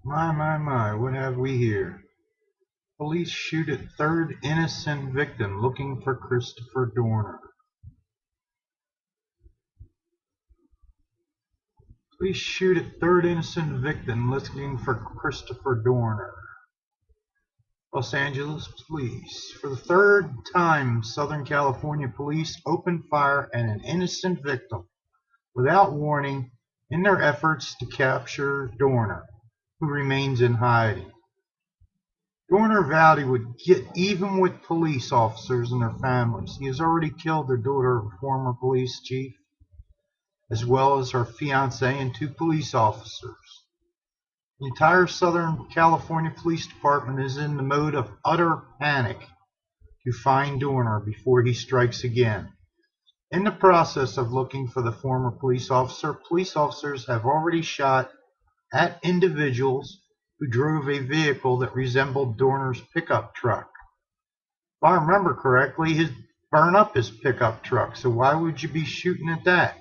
My, what have we here? Police shoot at third innocent victim looking for Christopher Dorner. Police shoot at third innocent victim looking for Christopher Dorner. Los Angeles Police. For the third time, Southern California police opened fire at an innocent victim without warning in their efforts to capture Dorner, who remains in hiding. Dorner vowed he would get even with police officers and their families. He has already killed the daughter of a former police chief, as well as her fiancé and 2 police officers. The entire Southern California Police Department is in the mode of utter panic to find Dorner before he strikes again. In the process of looking for the former police officers have already shot at individuals who drove a vehicle that resembled Dorner's pickup truck. If I remember correctly, he'd burn up his pickup truck, so why would you be shooting at that?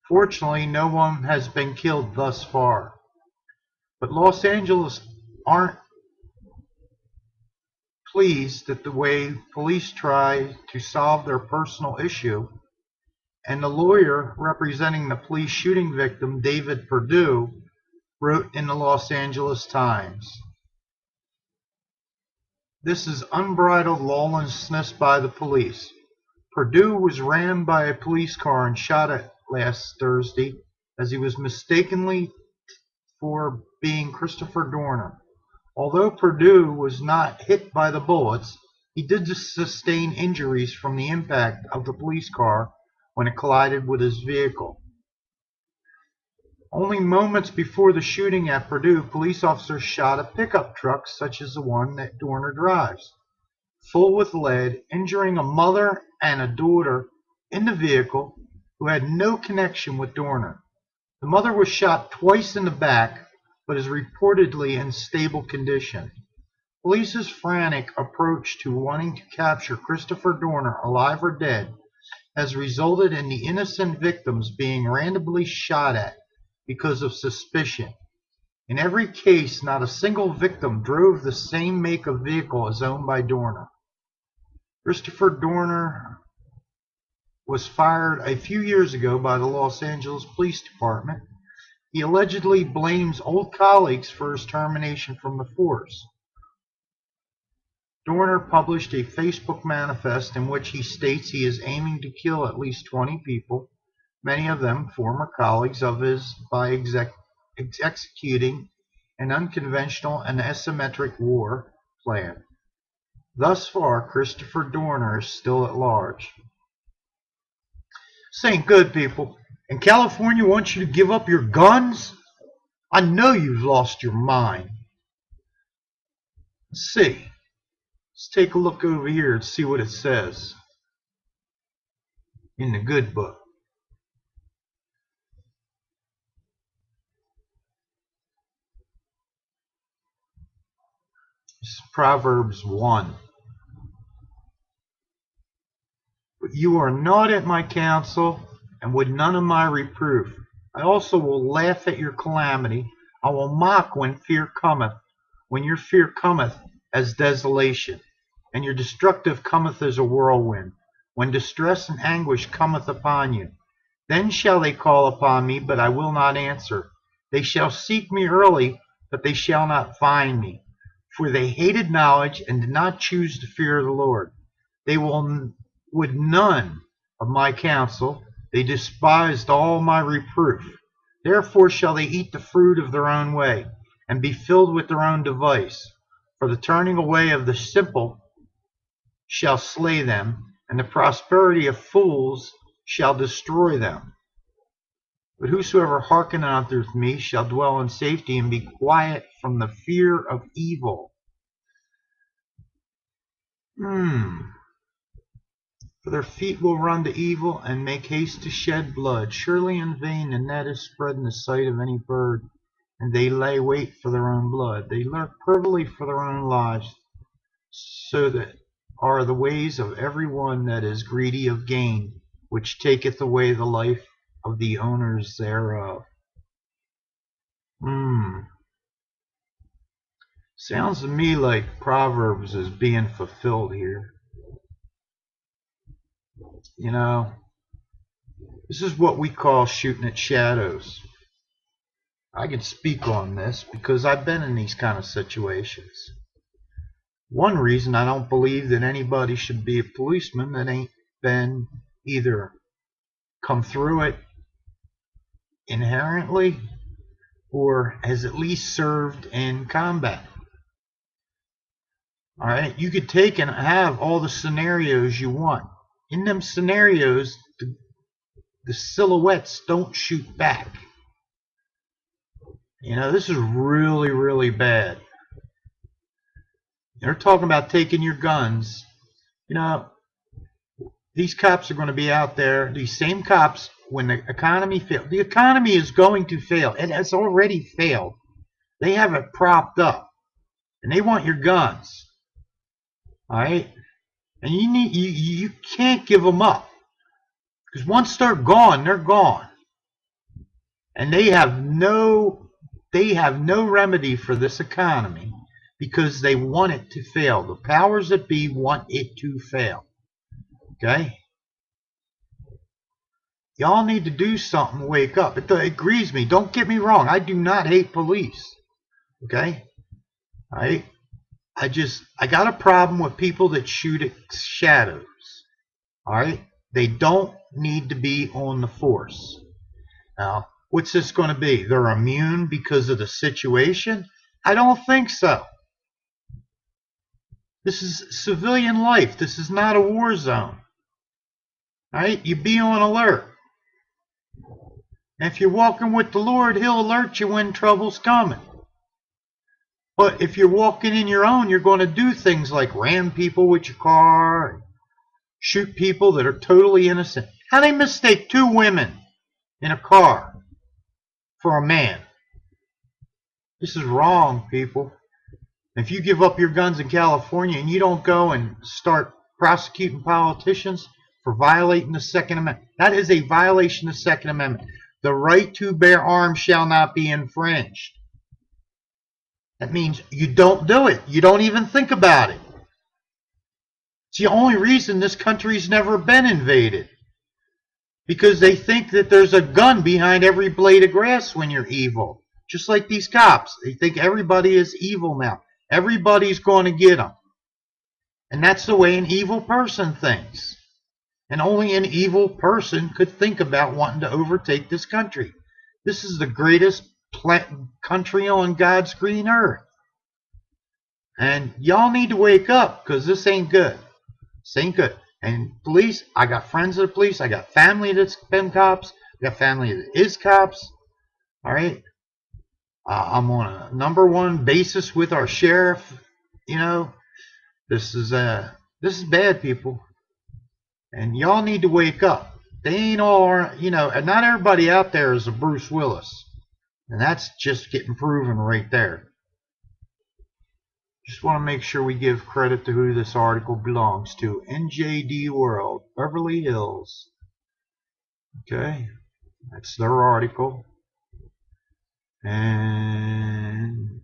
Fortunately, no one has been killed thus far. But Los Angeles aren't pleased at the way police try to solve their personal issue, and the lawyer representing the police shooting victim, David Perdue, wrote in the Los Angeles Times, "This is unbridled lawlessness by the police. Perdue was rammed by a police car and shot at last Thursday as he was mistakenly for being Christopher Dorner. Although Perdue was not hit by the bullets, he did sustain injuries from the impact of the police car when it collided with his vehicle. Only moments before the shooting at Perdue, police officers shot a pickup truck such as the one that Dorner drives, full with lead, injuring a mother and a daughter in the vehicle who had no connection with Dorner. The mother was shot twice in the back, but is reportedly in stable condition. Police's frantic approach to wanting to capture Christopher Dorner, alive or dead, has resulted in the innocent victims being randomly shot at because of suspicion. In every case, not a single victim drove the same make of vehicle as owned by Dorner. Christopher Dorner was fired a few years ago by the Los Angeles Police Department. He allegedly blames old colleagues for his termination from the force. Dorner published a Facebook manifest in which he states he is aiming to kill at least 20 people, many of them former colleagues of his, by executing an unconventional and asymmetric war plan. Thus far, Christopher Dorner is still at large. This ain't good, people. And California wants you to give up your guns? I know you've lost your mind. Let's see. Let's take a look over here and see what it says in the good book. This is Proverbs 1. But you are not at my counsel, and with none of my reproof. I also will laugh at your calamity. I will mock when fear cometh, when your fear cometh as desolation, and your destructive cometh as a whirlwind, when distress and anguish cometh upon you. Then shall they call upon me, but I will not answer. They shall seek me early, but they shall not find me. For they hated knowledge and did not choose to fear the Lord. They would none of my counsel. They despised all my reproof. Therefore shall they eat the fruit of their own way, and be filled with their own device. For the turning away of the simple shall slay them, and the prosperity of fools shall destroy them. But whosoever hearkeneth unto me shall dwell in safety, and be quiet from the fear of evil. For their feet will run to evil, and make haste to shed blood. Surely in vain the net is spread in the sight of any bird, and they lay wait for their own blood. They lurk privily for their own lives, so that are the ways of every one that is greedy of gain, which taketh away the life of the owners thereof. Sounds to me like Proverbs is being fulfilled here. You know, this is what we call shooting at shadows. I can speak on this because I've been in these kind of situations. One reason I don't believe that anybody should be a policeman that ain't been either come through it inherently or has at least served in combat. All right, you could take and have all the scenarios you want. In them scenarios, the silhouettes don't shoot back. You know, this is really, really bad. They're talking about taking your guns. You know, these cops are going to be out there, these same cops, when the economy fails. The economy is going to fail. It has already failed. They have it propped up. And they want your guns. All right, and you can't give them up, because once they're gone, they're gone, and they have no remedy for this economy because they want it to fail. The powers that be want it to fail. Okay, y'all need to do something. Wake up. It grieves me. Don't get me wrong. I do not hate police. Okay, all right. I got a problem with people that shoot at shadows. All right? They don't need to be on the force. Now, what's this going to be? They're immune because of the situation? I don't think so. This is civilian life. This is not a war zone. All right? You be on alert. And if you're walking with the Lord, He'll alert you when trouble's coming. But if you're walking in your own, you're going to do things like ram people with your car, shoot people that are totally innocent. How do they mistake two women in a car for a man? This is wrong, people. If you give up your guns in California and you don't go and start prosecuting politicians for violating the Second Amendment, that is a violation of the Second Amendment. The right to bear arms shall not be infringed. That means you don't do it. You don't even think about it. It's the only reason this country's never been invaded. Because they think that there's a gun behind every blade of grass when you're evil. Just like these cops. They think everybody is evil now. Everybody's going to get them. And that's the way an evil person thinks. And only an evil person could think about wanting to overtake this country. This is the greatest country on God's green earth. And y'all need to wake up, because this ain't good. This ain't good. And police, I got friends of the police. I got family that's been cops. I got family that is cops. All right. I'm on a #1 basis with our sheriff. You know, this is bad, people. And y'all need to wake up. They ain't all, you know, and not everybody out there is a Bruce Willis. And that's just getting proven right there. Just want to make sure we give credit to who this article belongs to. NJD World, Beverly Hills. Okay, that's their article. And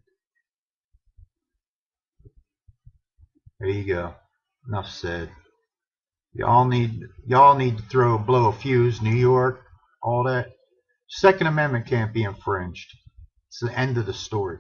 there you go. Enough said. Y'all need to blow a fuse. New York, all that. Second Amendment can't be infringed. It's the end of the story.